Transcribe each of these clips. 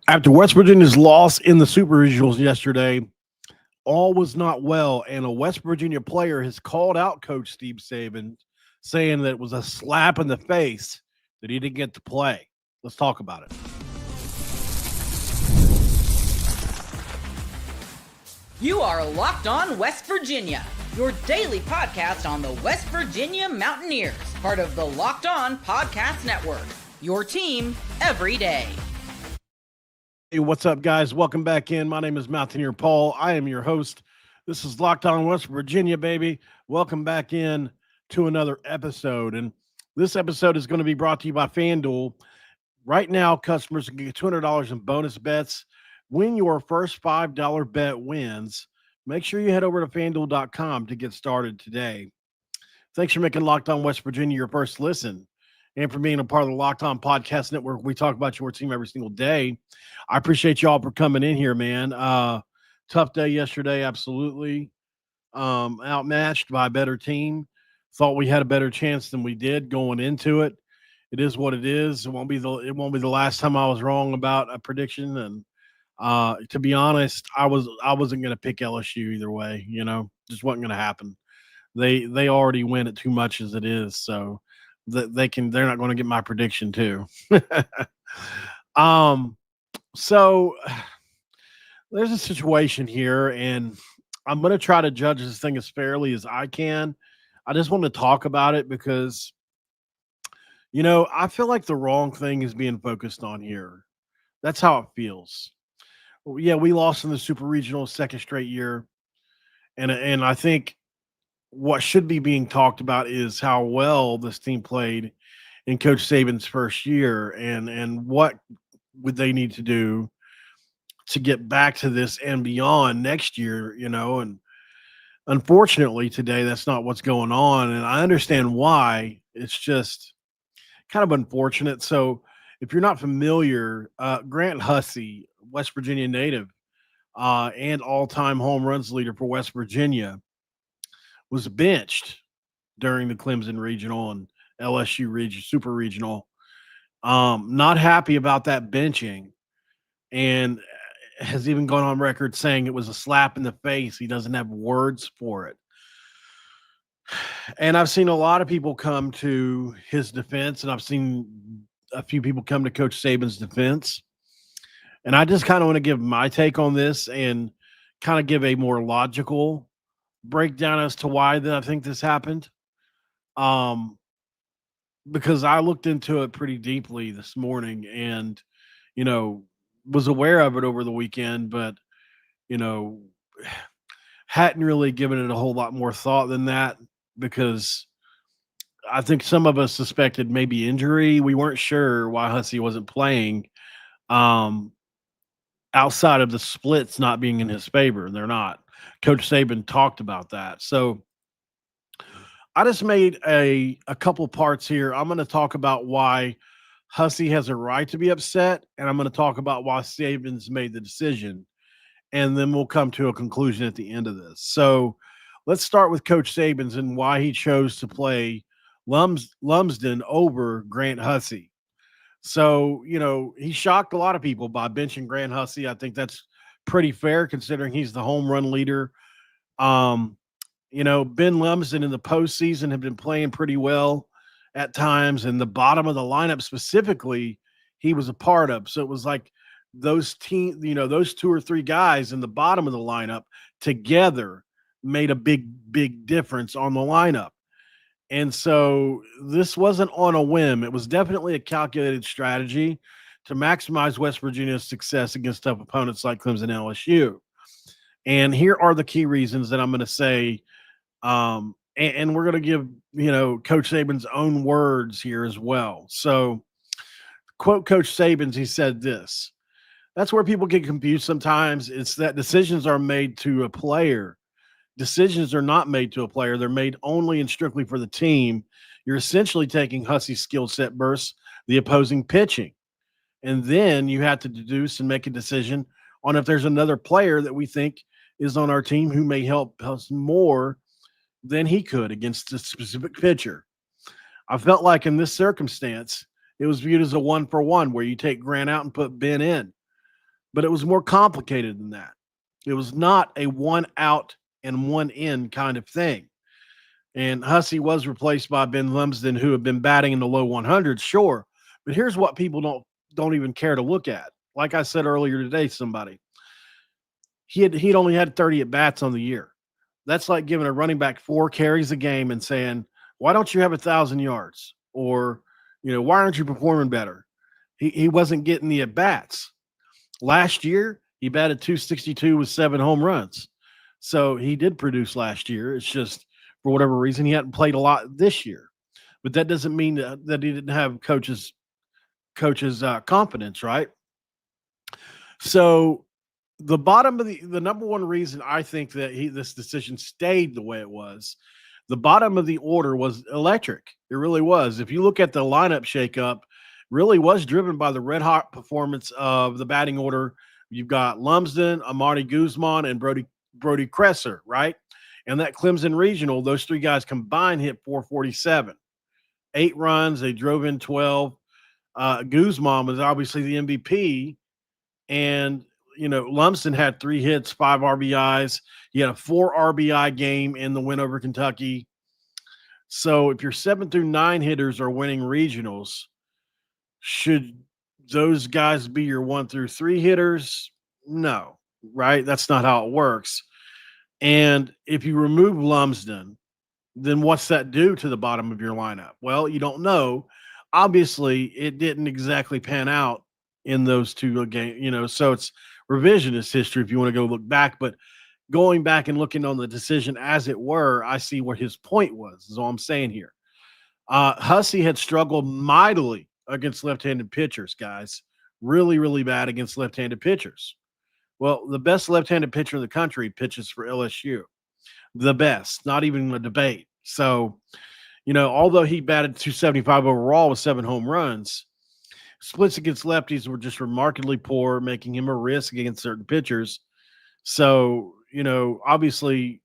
After West Virginia's loss in the Super Regionals yesterday, all was not well, and a West Virginia player has called out Coach Steve Saban, saying that it was a slap in the face that he didn't get to play. Let's talk about it. You are Locked On West Virginia, your daily podcast on the West Virginia Mountaineers, part of the Locked On Podcast Network, your team every day. Hey, what's up, guys? Welcome back in. My name is Mountaineer Paul. I am your host. This is Locked On West Virginia, baby. Welcome back in to another episode. And this episode is going to be brought to you by FanDuel. Right now, customers can get $200 in bonus bets when your first $5 bet wins. Make sure you head over to FanDuel.com to get started today. Thanks for making Locked On West Virginia your first listen, and for being a part of the Locked On Podcast Network. We talk about your team every single day. I appreciate y'all for coming in here, man. Tough day yesterday, absolutely. Outmatched by a better team. Thought we had a better chance than we did going into it. It is what it is. It won't be the last time I was wrong about a prediction. And to be honest, I wasn't going to pick LSU either way. Just wasn't going to happen. They already win it too much as it is, so they're not going to get my prediction too. So there's a situation here, and I'm going to try to judge this thing as fairly as I can. I just want to talk about it because, I feel like the wrong thing is being focused on here. That's how it feels. Yeah, we lost in the Super Regional second straight year. And I think what should be being talked about is how well this team played in Coach Saban's first year, and what would they need to do to get back to this and beyond next year, and unfortunately today that's not what's going on, and I understand why. It's just kind of unfortunate. So if you're not familiar, Grant Hussey, West Virginia native, and all-time home runs leader for West Virginia, was benched during the Clemson Regional and LSU Super Regional. Not happy about that benching, and has even gone on record saying it was a slap in the face. He doesn't have words for it. And I've seen a lot of people come to his defense, and I've seen a few people come to Coach Saban's defense. And I just kind of want to give my take on this and kind of give a more logical breakdown as to why I think this happened. Because I looked into it pretty deeply this morning and, was aware of it over the weekend, but, hadn't really given it a whole lot more thought than that, because I think some of us suspected maybe injury. We weren't sure why Hussey wasn't playing, outside of the splits not being in his favor. They're not. Coach Saban talked about that. So I just made a couple parts here. I'm going to talk about why Hussey has a right to be upset, and I'm going to talk about why Saban's made the decision, and then we'll come to a conclusion at the end of this. So let's start with Coach Saban's and why he chose to play Lumsden over Grant Hussey. So, he shocked a lot of people by benching Grant Hussey. I think that's pretty fair considering he's the home run leader. Ben Lumsden in the postseason have been playing pretty well at times, and the bottom of the lineup specifically, he was a part of. So it was like those two or three guys in the bottom of the lineup together made a big difference on the lineup. And so this wasn't on a whim. It was definitely a calculated strategy to maximize West Virginia's success against tough opponents like Clemson and LSU. And here are the key reasons that I'm going to say, and we're going to give, Coach Saban's own words here as well. So, quote Coach Saban's, he said this: "That's where people get confused sometimes. It's that decisions are made to a player. Decisions are not made to a player. They're made only and strictly for the team. You're essentially taking Hussey's skill set versus the opposing pitching. And then you have to deduce and make a decision on if there's another player that we think is on our team who may help us more than he could against a specific pitcher. I felt like in this circumstance, it was viewed as a 1-for-1 where you take Grant out and put Ben in. but it was more complicated than that. It was not a one out and one in kind of thing. And Hussey was replaced by Ben Lumsden, who had been batting in the low 100s, sure. But here's what people don't even care to look at. Like I said earlier today, somebody he'd only had 30 at bats on the year. That's like giving a running back 4 carries a game and saying, "Why don't you have 1,000 yards?" Or, "Why aren't you performing better?" He wasn't getting the at bats. Last year, he batted 262 with 7 home runs. So he did produce last year. It's just for whatever reason he hadn't played a lot this year. But that doesn't mean that he didn't have coaches confidence, right? So the bottom of the number one reason I think that this decision stayed the way it was, the bottom of the order was electric. It really was. If you look at the lineup shakeup, really was driven by the red hot performance of the batting order. You've got Lumsden, Amari Guzman, and Brody Cresser, right? And that Clemson Regional, those 3 guys combined hit 447. 8 runs, they drove in 12. Guzman was obviously the MVP, and Lumsden had 3 hits, 5 RBIs. He had a 4 RBI game in the win over Kentucky. So if your 7 through 9 hitters are winning regionals, should those guys be your 1 through 3 hitters? No, right? That's not how it works. And if you remove Lumsden, then what's that do to the bottom of your lineup? Well, you don't know. Obviously, it didn't exactly pan out in those 2 games, so it's revisionist history if you want to go look back. But going back and looking on the decision as it were, I see what his point was, is all I'm saying here. Hussey had struggled mightily against left-handed pitchers, guys. Really, really bad against left-handed pitchers. Well, the best left-handed pitcher in the country pitches for LSU. The best, not even a debate. So, although he batted 275 overall with 7 home runs, splits against lefties were just remarkably poor, making him a risk against certain pitchers. So, obviously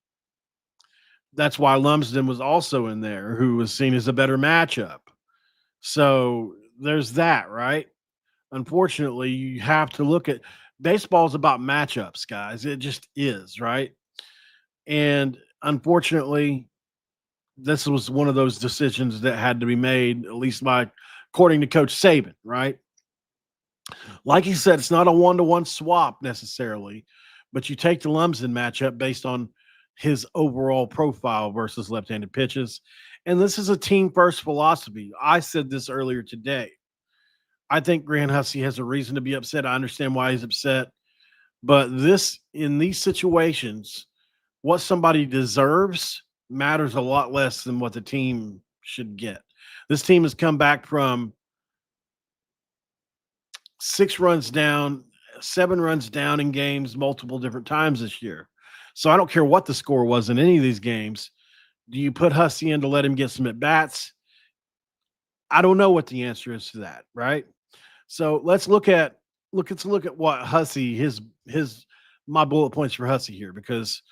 that's why Lumsden was also in there, who was seen as a better matchup. So there's that, right? Unfortunately, you have to look at baseball's about matchups, guys. It just is, right? And unfortunately, this was one of those decisions that had to be made, at least according to Coach Saban, right? Like he said, it's not a 1-to-1 swap necessarily, but you take the Lumsden matchup based on his overall profile versus left-handed pitches. And this is a team-first philosophy. I said this earlier today. I think Grant Hussey has a reason to be upset. I understand why he's upset. But in these situations, what somebody deserves matters a lot less than what the team should get. This team has come back from 6 runs down, 7 runs down in games multiple different times this year. So I don't care what the score was in any of these games. Do you put Hussey in to let him get some at-bats? I don't know what the answer is to that, right? So let's look at what Hussey, my bullet points for Hussey here, because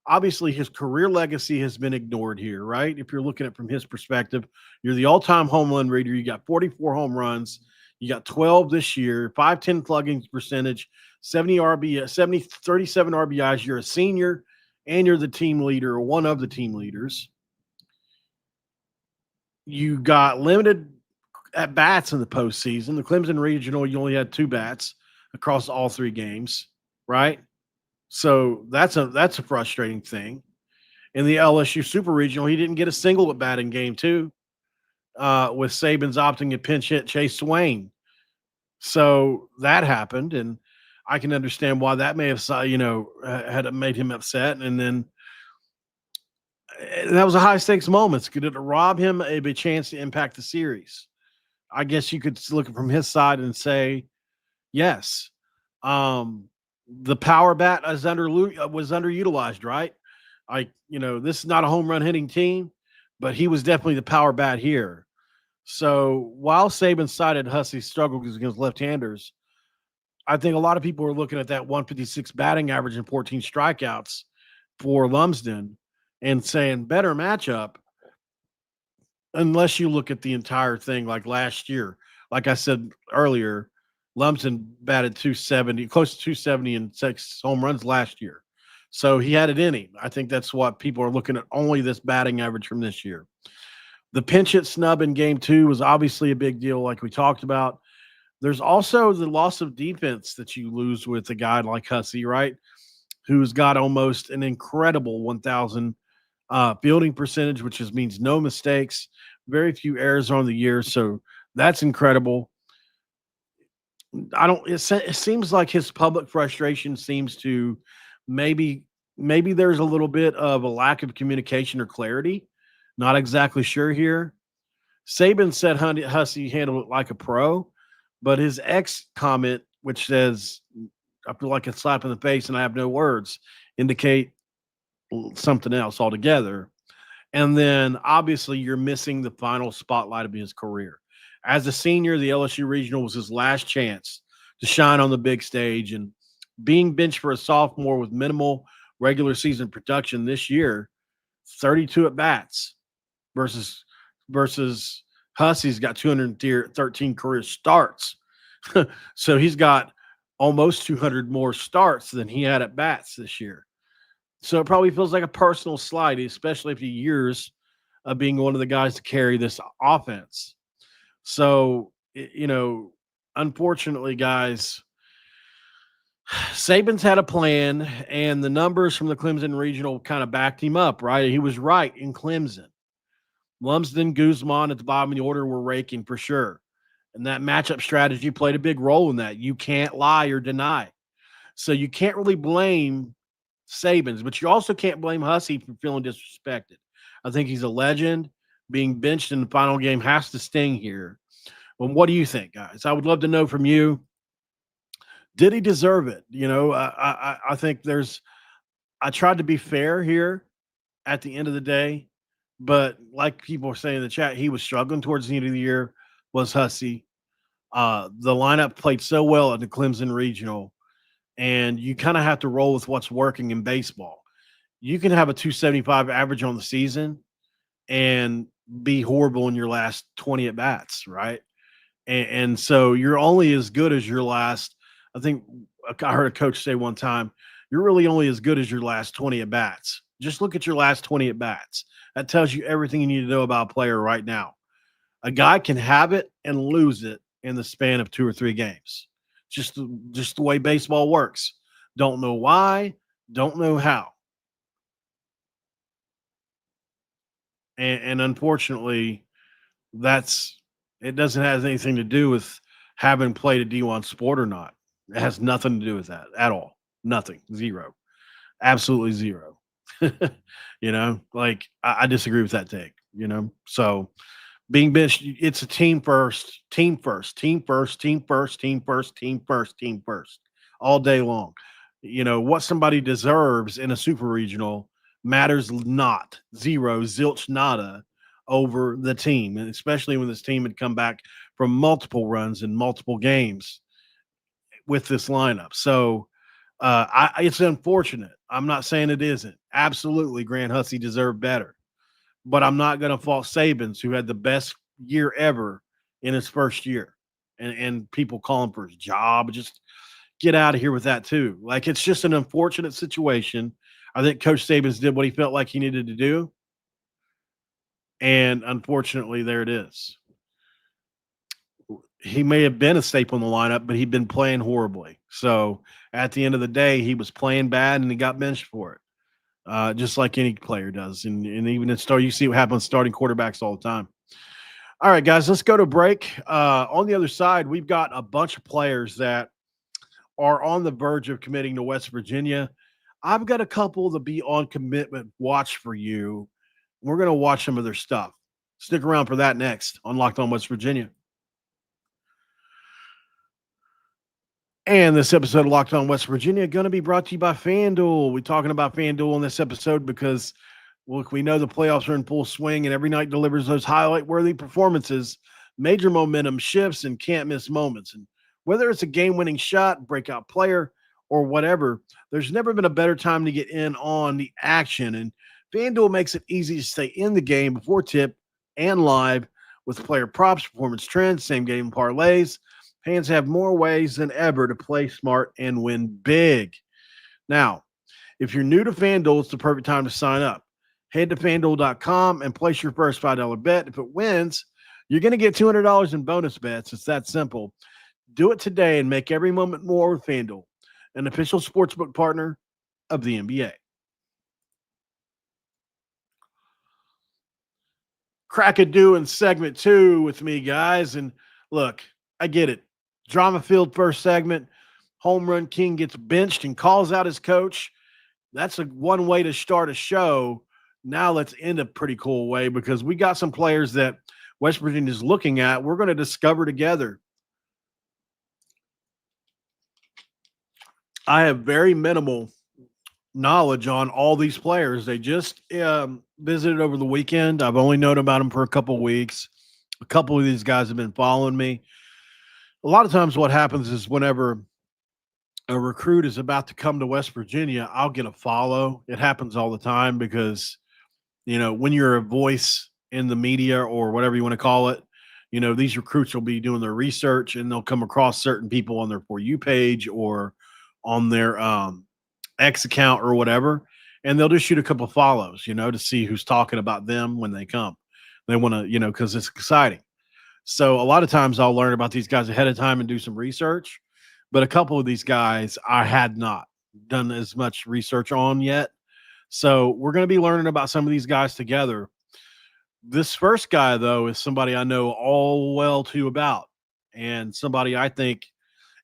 obviously his career legacy has been ignored here, right? If you're looking at it from his perspective, you're the all-time home run leader. You got 44 home runs. You got 12 this year, 510 slugging percentage, 37 RBIs. You're a senior, and you're the team leader, or one of the team leaders. You got limited at bats in the postseason. The Clemson Regional, you only had 2 bats across all 3 games, right? So that's a frustrating thing. In the LSU Super Regional, he didn't get a single at bat in game 2, with Saban's opting to pinch hit Chase Swain. So that happened, and I can understand why that may have, had made him upset. And then that was a high stakes moment. Could it rob him of a chance to impact the series? I guess you could look from his side and say, yes. The power bat was underutilized, right? This is not a home run hitting team, but he was definitely the power bat here. So while Saban cited Hussey's struggle against left-handers, I think a lot of people are looking at that 156 batting average and 14 strikeouts for Lumsden and saying better matchup, unless you look at the entire thing like last year. Like I said earlier, Lumsden batted 270, close to 270 and 6 home runs last year. So he had it in him. I think that's what people are looking at, only this batting average from this year. The pinch hit snub in game 2 was obviously a big deal, like we talked about. There's also the loss of defense that you lose with a guy like Hussey, right? Who's got almost an incredible 1,000 fielding percentage, which just means no mistakes, very few errors on the year. So that's incredible. It seems like his public frustration seems to maybe there's a little bit of a lack of communication or clarity. Not exactly sure here. Saban said Hussey handled it like a pro, but his ex comment, which says, I feel like a slap in the face and I have no words, indicate something else altogether. And then obviously you're missing the final spotlight of his career. As a senior, the LSU Regional was his last chance to shine on the big stage. And being benched for a sophomore with minimal regular season production this year, 32 at bats versus Hussey's got 213 career starts. So he's got almost 200 more starts than he had at bats this year. So it probably feels like a personal slight, especially after years of being one of the guys to carry this offense. So, unfortunately, guys, Saban's had a plan, and the numbers from the Clemson Regional kind of backed him up, right? He was right in Clemson. Lumsden, Guzman at the bottom of the order were raking for sure. And that matchup strategy played a big role in that. You can't lie or deny. So you can't really blame Sabans, but you also can't blame Hussey for feeling disrespected. I think he's a legend. Being benched in the final game has to sting here. Well, what do you think, guys? I would love to know from you. Did he deserve it? I think I tried to be fair here at the end of the day, but like people are saying in the chat, he was struggling towards the end of the year, was Hussey. The lineup played so well at the Clemson Regional, and you kind of have to roll with what's working in baseball. You can have a 275 average on the season and be horrible in your last 20 at bats, right? And so you're only as good as your last. I think I heard a coach say one time, you're really only as good as your last 20 at bats. Just look at your last 20 at bats. That tells you everything you need to know about a player right now. A guy can have it and lose it in the span of 2 or 3 games. Just the way baseball works. Don't know why, don't know how. And unfortunately, it doesn't have anything to do with having played a D1 sport or not. It has nothing to do with that at all. Nothing. Zero. Absolutely zero. I disagree with that take, So being benched, it's a team first, team first, team first, team first, team first, team first, team first, all day long. What somebody deserves in a super regional matters not. Zero, zilch, nada over the team, and especially when this team had come back from multiple runs in multiple games with this lineup. So it's unfortunate. I'm not saying it isn't. Absolutely, Grant Hussey deserved better. But I'm not going to fault Sabans, who had the best year ever in his first year. And people call him for his job. Just get out of here with that, too. Like, it's just an unfortunate situation. I think Coach Sabans did what he felt like he needed to do. And unfortunately, there it is. He may have been a staple in the lineup, but he'd been playing horribly. So at the end of the day, he was playing bad and he got benched for it. Just like any player does. And even in you see what happens starting quarterbacks all the time. All right, guys, let's go to break. On the other side, we've got a bunch of players that are on the verge of committing to West Virginia. I've got a couple to be on commitment watch for you. We're going to watch some of their stuff. Stick around for that next on Locked On West Virginia. And this episode of Locked On West Virginia going to be brought to you by FanDuel. We're talking about FanDuel in this episode because, look, we know the playoffs are in full swing and every night delivers those highlight-worthy performances, major momentum shifts, and can't-miss moments. And whether it's a game-winning shot, breakout player, or whatever, there's never been a better time to get in on the action. And FanDuel makes it easy to stay in the game before tip and live with player props, performance trends, same-game parlays, Fans have more ways than ever to play smart and win big. Now, if you're new to FanDuel, it's the perfect time to sign up. Head to fanduel.com and place your first $5 bet. If it wins, you're going to get $200 in bonus bets. It's that simple. Do it today and make every moment more with FanDuel, an official sportsbook partner of the NBA. Crack-a-doo in segment 2 with me, guys. And look, I get it. Drama field first segment. Home run king gets benched and calls out his coach. That's one way to start a show. Now let's end a pretty cool way because we got some players that West Virginia is looking at. We're going to discover together. I have very minimal knowledge on all these players. They just visited over the weekend. I've only known about them for a couple of weeks. A couple of these guys have been following me. A lot of times what happens is whenever a recruit is about to come to West Virginia, I'll get a follow. It happens all the time because, when you're a voice in the media or whatever you want to call it, these recruits will be doing their research and they'll come across certain people on their For You page or on their X account or whatever, and they'll just shoot a couple of follows, to see who's talking about them when they come. They want to, because it's exciting. So a lot of times I'll learn about these guys ahead of time and do some research, but a couple of these guys I had not done as much research on yet. So we're going to be learning about some of these guys together. This first guy, though, is somebody I know all well too about, and somebody I think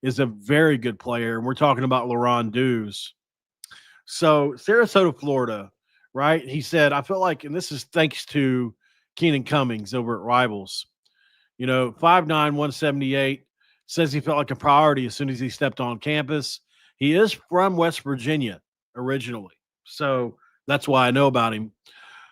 is a very good player. And we're talking about LaRon Dews. So Sarasota, Florida, right? He said, I feel like, and this is thanks to Keenan Cummings over at Rivals, 5'9", 178, says he felt like a priority as soon as he stepped on campus. He is from West Virginia originally, so that's why I know about him.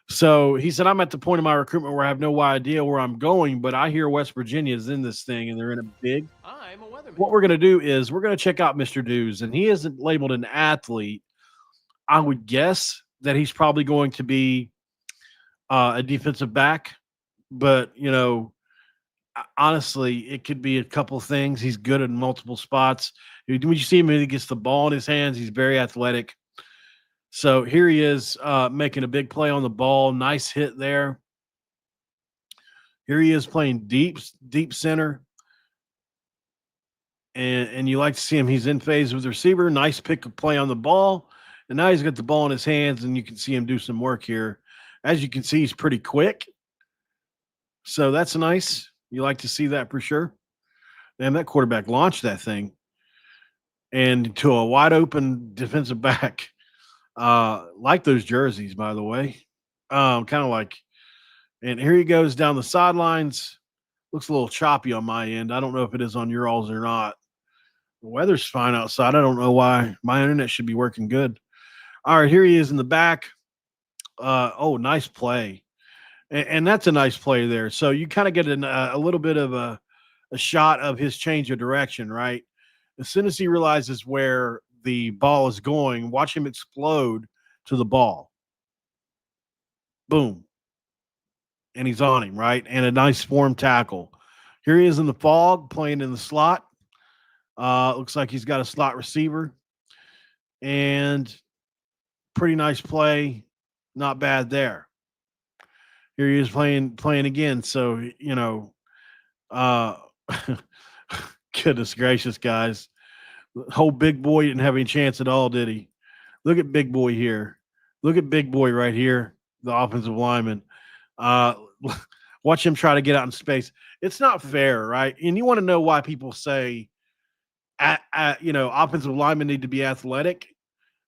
So he said, I'm at the point of my recruitment where I have no idea where I'm going, but I hear West Virginia is in this thing and they're in a big. I'm a weatherman. What we're going to do is we're going to check out Mr. Dews, and he isn't labeled an athlete. I would guess that he's probably going to be a defensive back, but, honestly, it could be a couple things. He's good in multiple spots. When you see him, he gets the ball in his hands. He's very athletic. So here he is making a big play on the ball. Nice hit there. Here he is playing deep center. And you like to see him. He's in phase with the receiver. Nice pick of play on the ball. And now he's got the ball in his hands, and you can see him do some work here. As you can see, he's pretty quick. So that's nice. You like to see that for sure. And that quarterback launched that thing. And to a wide open defensive back. Like those jerseys, by the way. Kind of like, and here he goes down the sidelines. Looks a little choppy on my end. I don't know if it is on your alls or not. The weather's fine outside. I don't know why. My internet should be working good. All right, here he is in the back. Nice play. And that's a nice play there. So you kind of get a little bit of a shot of his change of direction, right? As soon as he realizes where the ball is going, watch him explode to the ball. Boom. And he's on him, right? And a nice form tackle. Here he is in the fog playing in the slot. Looks like he's got a slot receiver. And pretty nice play. Not bad there. Here he is playing again. So, goodness gracious, guys. The whole big boy didn't have any chance at all, did he? Look at big boy here. Look at big boy right here, the offensive lineman. Watch him try to get out in space. It's not fair, right? And you want to know why people say, offensive linemen need to be athletic?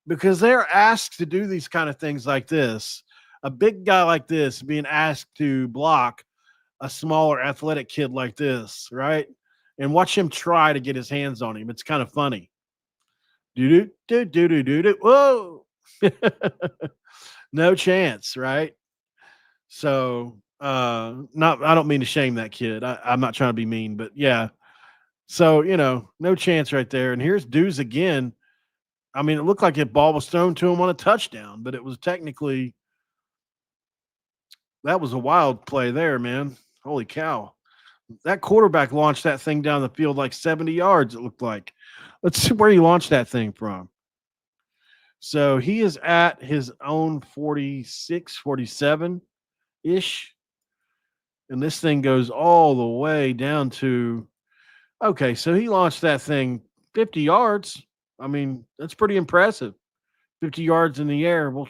Because they're asked to do these kind of things like this. A big guy like this being asked to block a smaller athletic kid like this, right? And watch him try to get his hands on him. It's kind of funny. Whoa. No chance, right? So I don't mean to shame that kid. I'm not trying to be mean, but yeah. So, no chance right there. And here's Dews again. I mean, it looked like the ball was thrown to him on a touchdown, but it was technically – that was a wild play there, man. Holy cow. That quarterback launched that thing down the field like 70 yards, it looked like. Let's see where he launched that thing from. So he is at his own 46, 47 ish. And this thing goes all the way down to, okay, so he launched that thing 50 yards. I mean, that's pretty impressive. 50 yards in the air. Well,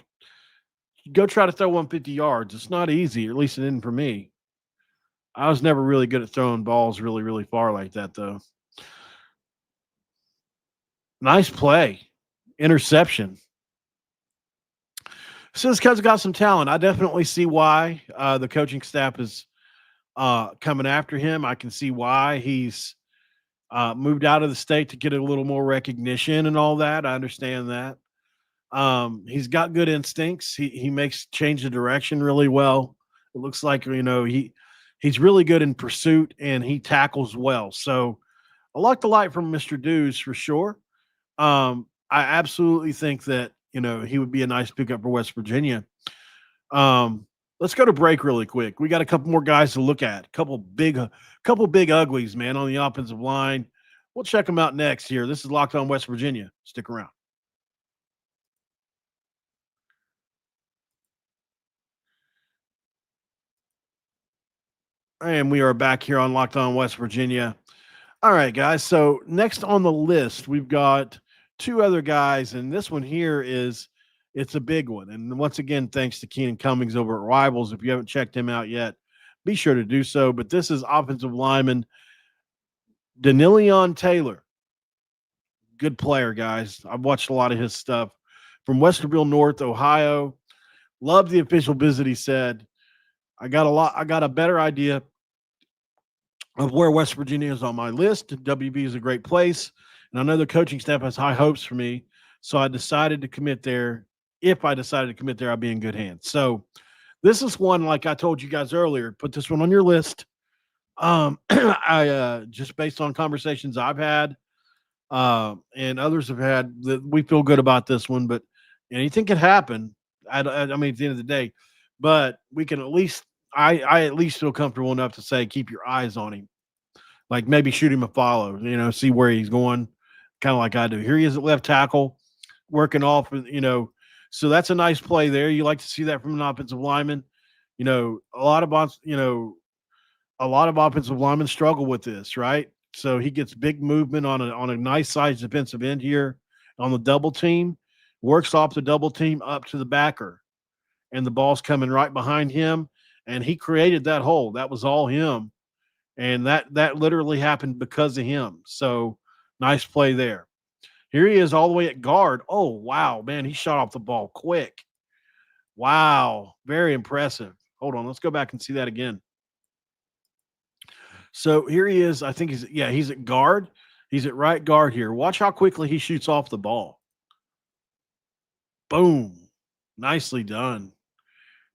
go try to throw 150 yards. It's not easy, or at least it didn't for me. I was never really good at throwing balls really, really far like that, though. Nice play. Interception. So this kid's got some talent. I definitely see why the coaching staff is coming after him. I can see why he's moved out of the state to get a little more recognition and all that. I understand that. He's got good instincts. He makes change the direction really well. It looks like he's really good in pursuit and he tackles well. So I like the light from Mr. Dews for sure. I absolutely think that he would be a nice pickup for West Virginia. Let's go to break really quick. We got a couple more guys to look at. Couple big uglies, man, on the offensive line. We'll check them out next here. This is Locked On West Virginia. Stick around. And we are back here on Locked On West Virginia. All right, guys. So next on the list, we've got two other guys, and this one here it's a big one. And once again, thanks to Keenan Cummings over at Rivals. If you haven't checked him out yet, be sure to do so. But this is offensive lineman Danilion Taylor. Good player, guys. I've watched a lot of his stuff from Westerville North, Ohio. Loved the official visit, he said. I got a better idea of where West Virginia is on my list. WV is a great place, and I know the coaching staff has high hopes for me. So I decided to commit there. If I decided to commit there, I'd be in good hands. So this is one, like I told you guys earlier, put this one on your list. I just based on conversations I've had and others have had, that we feel good about this one, but anything could happen. I mean, at the end of the day, but we can at least, I at least feel comfortable enough to say, keep your eyes on him. Like maybe shoot him a follow, see where he's going, kind of like I do. Here he is at left tackle, working off, so that's a nice play there. You like to see that from an offensive lineman. A lot of offensive linemen struggle with this, right? So he gets big movement on a nice size defensive end here on the double team, works off the double team up to the backer, and the ball's coming right behind him. And he created that hole. That was all him. And that literally happened because of him. So nice play there. Here he is all the way at guard. Oh, wow, man, he shot off the ball quick. Wow, very impressive. Hold on, let's go back and see that again. So here he is. I think he's at guard. He's at right guard here. Watch how quickly he shoots off the ball. Boom. Nicely done.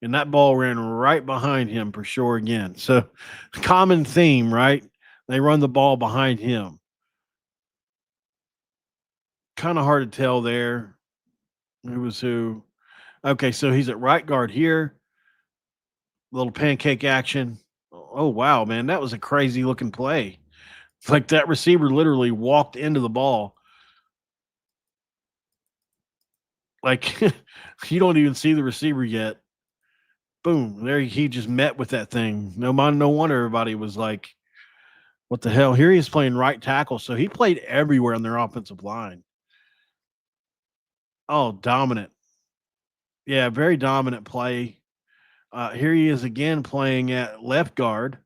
And that ball ran right behind him for sure again. So common theme, right? They run the ball behind him. Kind of hard to tell there who was who. Okay, so he's at right guard here. Little pancake action. Oh, wow, man. That was a crazy looking play. It's like that receiver literally walked into the ball. Like you don't even see the receiver yet. Boom. There he just met with that thing. No wonder everybody was like, what the hell? Here he is playing right tackle. So he played everywhere on their offensive line. Oh, dominant. Yeah, very dominant play. Here he is again playing at left guard.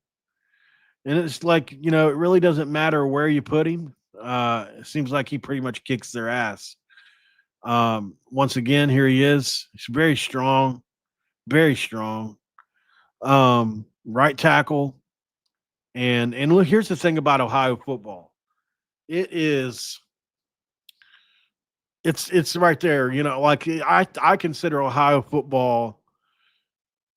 And it's like, it really doesn't matter where you put him. It seems like he pretty much kicks their ass. Once again, here he is. He's very strong. Very strong. Right tackle. And look, here's the thing about Ohio football. It's right there. Like I consider Ohio football,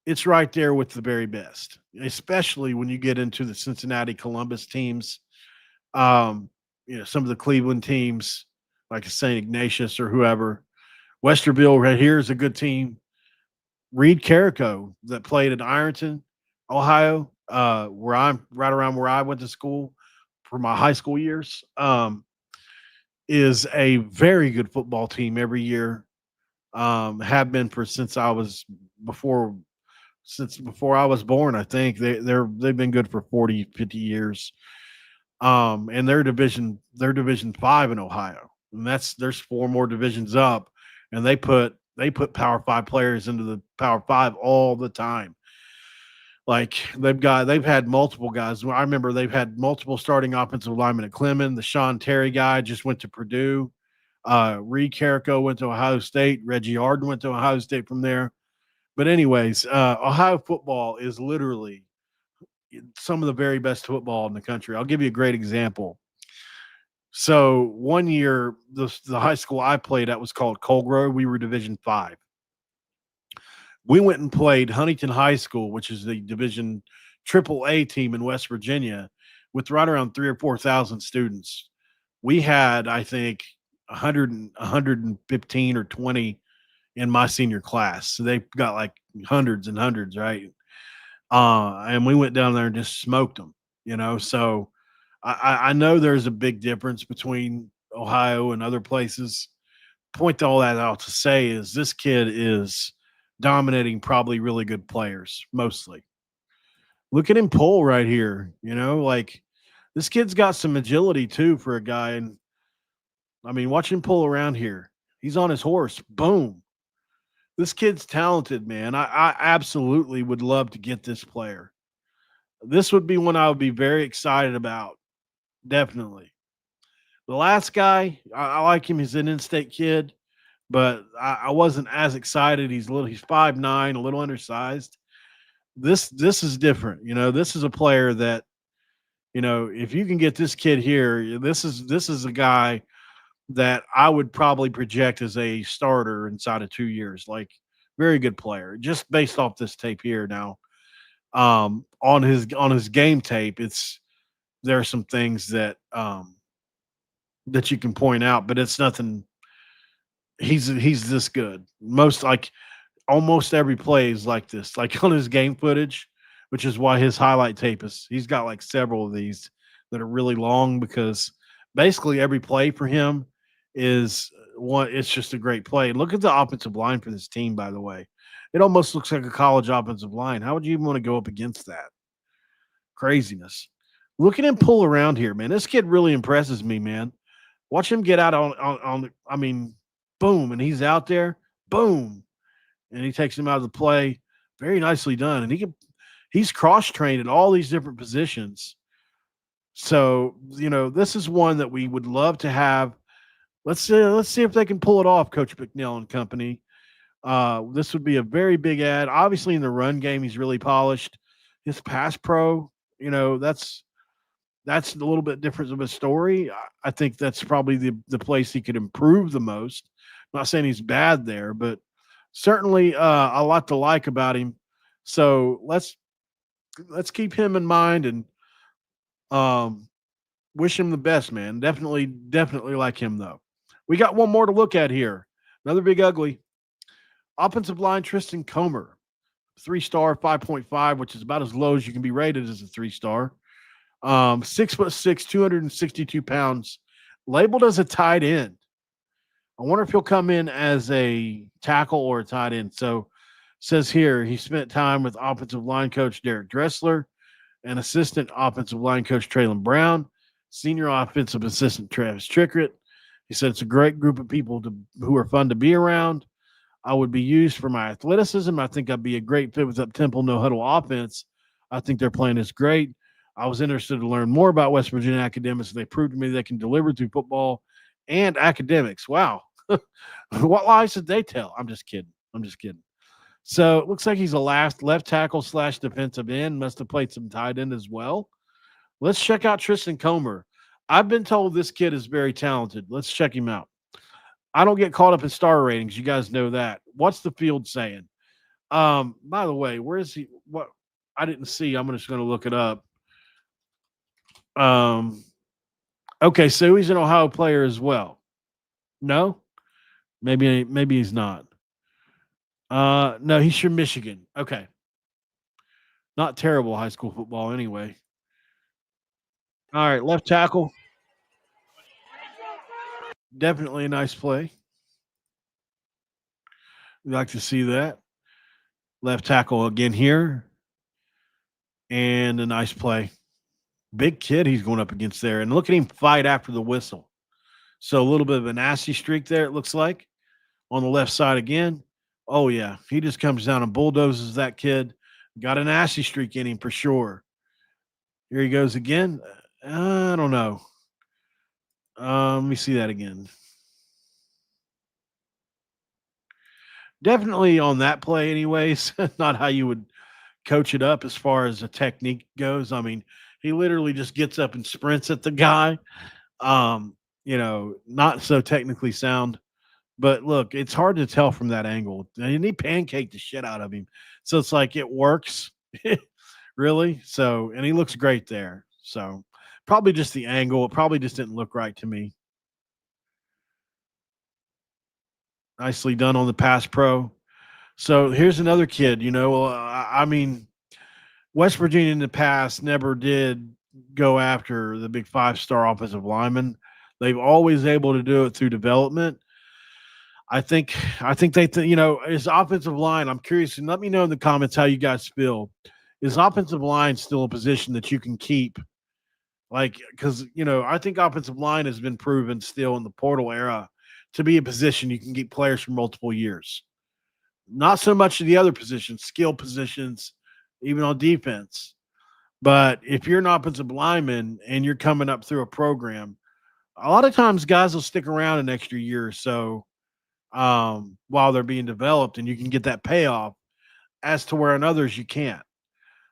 it's right there with the very best, especially when you get into the Cincinnati, Columbus teams. Some of the Cleveland teams, like St. Ignatius or whoever. Westerville right here is a good team. Reed Carrico that played at Ironton, Ohio. where I'm right around where I went to school for my high school years, is a very good football team every year. Have been for before since before I was born. I think they've been good for 40, 50 years. And they're division 5 in Ohio. And there's four more divisions up, and they put power 5 players into the power 5 all the time. Like they've had multiple guys. I remember they've had multiple starting offensive linemen at Clemson. The Sean Terry guy just went to Purdue. Reed Carrico went to Ohio State. Reggie Arden went to Ohio State from there. But anyways, Ohio football is literally some of the very best football in the country. I'll give you a great example. So one year, the high school I played at was called Colgrove. We were Division 5. We went and played Huntington High School, which is the Division AAA team in West Virginia, with right around 3 or 4 thousand students. We had, I think, 115 or 20 in my senior class. So they got like hundreds and hundreds, right? And we went down there and just smoked them, So I know there's a big difference between Ohio and other places. Point all that out to say is this kid is dominating probably really good players, mostly. Look at him pull right here, like this kid's got some agility too for a guy. And I mean, watch him pull around here. He's on his horse. Boom. This kid's talented, man. I absolutely would love to get this player. This would be one I would be very excited about. Definitely. The last guy, I like him. He's an in-state kid, but I wasn't as excited. He's 5'9", a little undersized. This is different. This is a player that, if you can get this kid here, this is a guy that I would probably project as a starter inside of 2 years. Like, very good player, just based off this tape here. Now, on his game tape, there are some things that that you can point out, but it's nothing. He's this good. Almost every play is like this, like on his game footage, which is why his highlight tape he's got like several of these that are really long, because basically every play for him is one. It's just a great play. Look at the offensive line for this team, by the way. It almost looks like a college offensive line. How would you even want to go up against that? Craziness. Look at him pull around here, man. This kid really impresses me, man. Watch him get out on I mean, boom, and he's out there, boom, and he takes him out of the play. Very nicely done. And he's cross-trained at all these different positions. So, this is one that we would love to have. Let's see if they can pull it off, Coach McNeil and company. This would be a very big ad. Obviously, in the run game, he's really polished. His pass pro, that's a little bit different of a story. I think that's probably the place he could improve the most. I'm not saying he's bad there, but certainly a lot to like about him. So let's keep him in mind and wish him the best, man. Definitely like him, though. We got one more to look at here. Another big ugly. Offensive line Tristan Comr, 3-star, 5.5, which is about as low as you can be rated as a 3-star. 6'6", 262 pounds, labeled as a tight end. I wonder if he'll come in as a tackle or a tight end. So, says here he spent time with offensive line coach Derek Dressler and assistant offensive line coach Traylon Brown, senior offensive assistant Travis Trickett. He said it's a great group of people who are fun to be around. I would be used for my athleticism. I think I'd be a great fit with up-tempo, no-huddle offense. I think their plan is great. I was interested to learn more about West Virginia academics, and they proved to me they can deliver through football and academics. Wow. What lies did they tell? I'm just kidding. So it looks like he's a left tackle / defensive end. Must have played some tight end as well. Let's check out Tristan Comr. I've been told this kid is very talented. Let's check him out. I don't get caught up in star ratings. You guys know that. What's the field saying? By the way, where is he? What I didn't see. I'm just going to look it up. Okay, so he's an Ohio player as well. No? Maybe he's not. No, he's from Michigan. Okay. Not terrible high school football anyway. All right, left tackle. Definitely a nice play. We like to see that. Left tackle again here. And a nice play. Big kid he's going up against there. And look at him fight after the whistle. So a little bit of a nasty streak there, it looks like. On the left side again. Oh, yeah. He just comes down and bulldozes that kid. Got a nasty streak in him for sure. Here he goes again. I don't know. Let me see that again. Definitely on that play, anyways. Not how you would coach it up as far as the technique goes. I mean, he literally just gets up and sprints at the guy. Not so technically sound. But look, it's hard to tell from that angle. And he pancaked the shit out of him. So it's like it works. Really? So, and he looks great there. So probably just the angle. It probably just didn't look right to me. Nicely done on the pass pro. So here's another kid, I mean, West Virginia in the past never did go after the big 5-star offensive lineman. They've always able to do it through development. I think his offensive line. I'm curious, and let me know in the comments how you guys feel. Is offensive line still a position that you can keep? Like, because I think offensive line has been proven still in the portal era to be a position you can keep players for multiple years. Not so much of the other positions, skill positions, even on defense. But if you're an offensive lineman and you're coming up through a program, a lot of times guys will stick around an extra year or so while they're being developed, and you can get that payoff as to where in others you can't.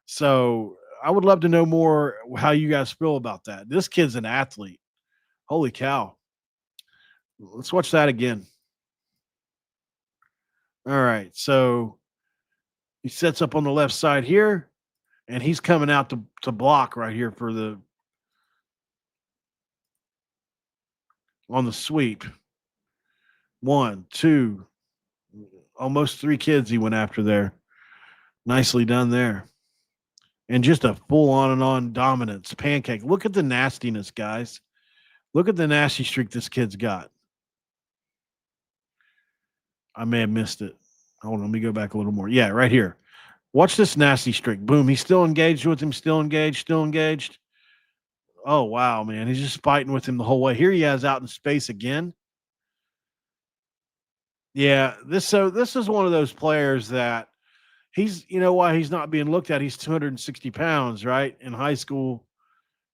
So I would love to know more how you guys feel about that. This kid's an athlete. Holy cow. Let's watch that again. All right. So he sets up on the left side here, and he's coming out to block right here on the sweep. 1, 2, almost 3 kids he went after there. Nicely done there. And just a full on and on dominance. Pancake. Look at the nastiness, guys. Look at the nasty streak this kid's got. I may have missed it. Hold on, let me go back a little more. Yeah, right here. Watch this nasty streak. Boom. He's still engaged with him. Still engaged. Oh, wow, man. He's just fighting with him the whole way. Here he has out in space again. Yeah, this is one of those players that why he's not being looked at. He's 260 pounds, right? In high school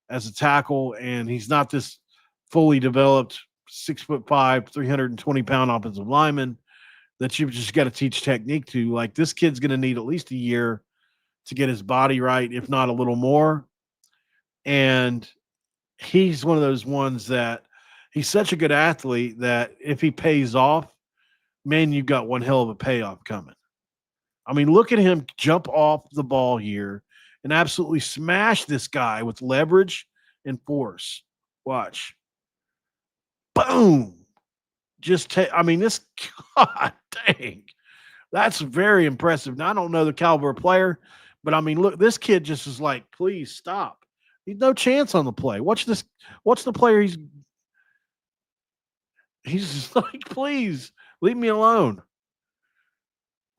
as a tackle, and he's not this fully developed 6'5", 320-pound offensive lineman that you've just got to teach technique to. Like, this kid's going to need at least a year to get his body right, if not a little more. And he's one of those ones that he's such a good athlete that if he pays off, man, you've got one hell of a payoff coming. I mean, look at him jump off the ball here and absolutely smash this guy with leverage and force. Watch. Boom. This, God dang. That's very impressive. Now, I don't know the caliber of player, but I mean, look, this kid just is like, please stop. He's no chance on the play. Watch this. Watch the player. He's just like, please leave me alone.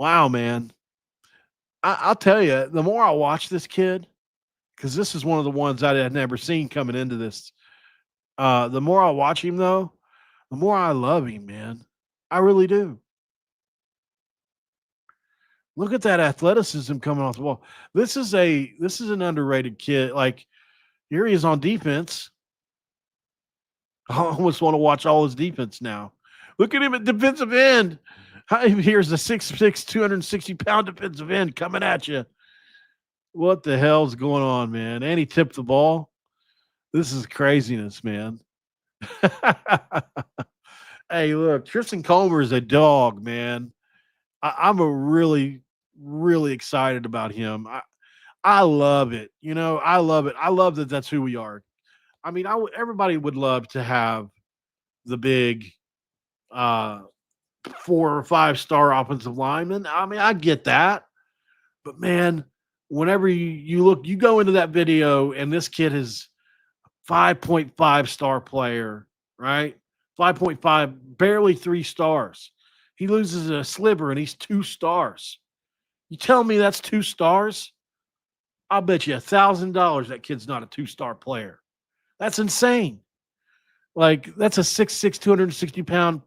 Wow, man. I'll tell you, the more I watch this kid, because this is one of the ones I had never seen coming into this, the more I watch him, though, the more I love him, man. I really do. Look at that athleticism coming off the ball. This is an underrated kid. Like, here he is on defense. I almost want to watch all his defense now. Look at him at defensive end. Here's a 6'6", 260-pound defensive end coming at you. What the hell's going on, man? And he tipped the ball. This is craziness, man. Hey, look, Tristan Comr is a dog, man. I'm a really, really excited about him. I love it. I love it. I love that that's who we are. I mean, everybody would love to have the big 4 or 5-star offensive lineman. I mean, I get that. But, man, whenever you look, you go into that video, and this kid is 5.5 star player, right? 5.5, barely 3 stars. He loses a sliver and he's 2 stars. You tell me that's 2 stars? I'll bet you $1,000 that kid's not a 2-star player. That's insane. Like, that's a 6'6", 260-pound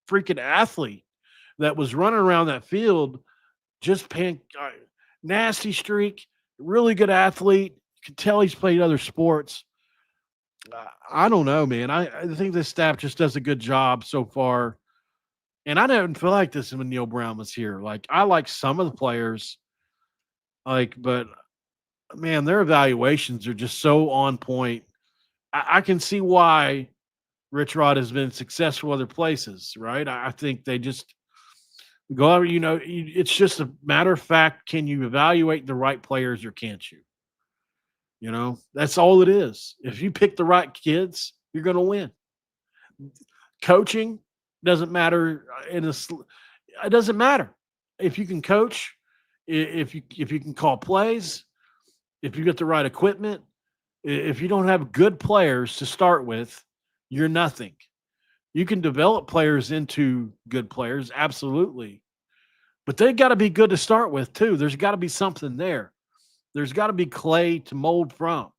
freaking athlete that was running around that field, just paying nasty streak, really good athlete. You can tell he's played other sports. I don't know, man. I think this staff just does a good job so far. And I didn't feel like this when Neil Brown was here. Like, I like some of the players, but man, their evaluations are just so on point. I can see why Rich Rod has been successful other places, right? I think they just go over, it's just a matter of fact, can you evaluate the right players or can't you? That's all it is. If you pick the right kids, you're going to win. Coaching doesn't matter. It doesn't matter if you can coach, if you can call plays, if you get the right equipment. If you don't have good players to start with, you're nothing. You can develop players into good players, absolutely, but they've got to be good to start with too. There's got to be something there. There's got to be clay to mold from.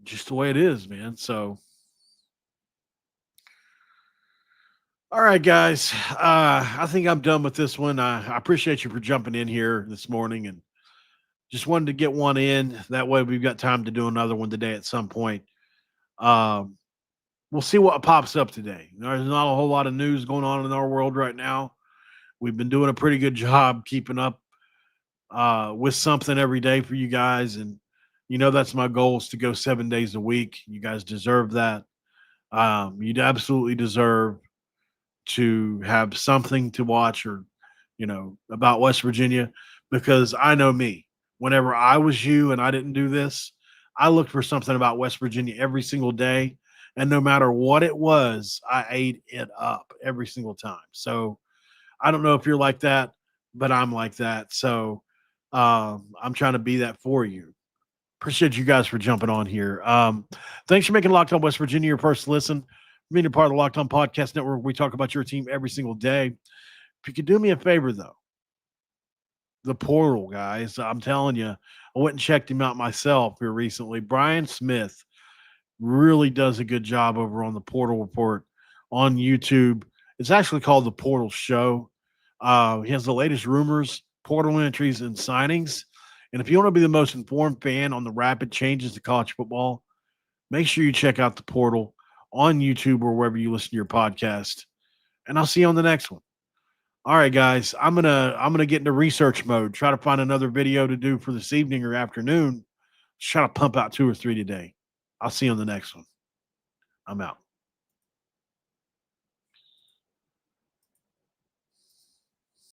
Just the way it is, man. So, all right, guys. I think I'm done with this one. I appreciate you for jumping in here this morning, and just wanted to get one in. That way we've got time to do another one today at some point. We'll see what pops up today. There's not a whole lot of news going on in our world right now. We've been doing a pretty good job keeping up with something every day for you guys. And, that's my goal, is to go 7 days a week. You guys deserve that. You'd absolutely deserve to have something to watch or, about West Virginia, because I know me. Whenever I was you and I didn't do this, I looked for something about West Virginia every single day. And no matter what it was, I ate it up every single time. So I don't know if you're like that, but I'm like that. So I'm trying to be that for you. Appreciate you guys for jumping on here. Thanks for making Locked On West Virginia your first listen. Being a part of the Locked On Podcast Network, we talk about your team every single day. If you could do me a favor, though, the portal, guys, I'm telling you, I went and checked him out myself here recently. Brian Smith really does a good job over on the Portal Report on YouTube. It's actually called The Portal Show. He has the latest rumors, portal entries, and signings. And if you want to be the most informed fan on the rapid changes to college football, make sure you check out The Portal on YouTube or wherever you listen to your podcast. And I'll see you on the next one. All right, guys, I'm gonna get into research mode, try to find another video to do for this evening or afternoon. Just try to pump out 2 or 3 today. I'll see you on the next one. I'm out.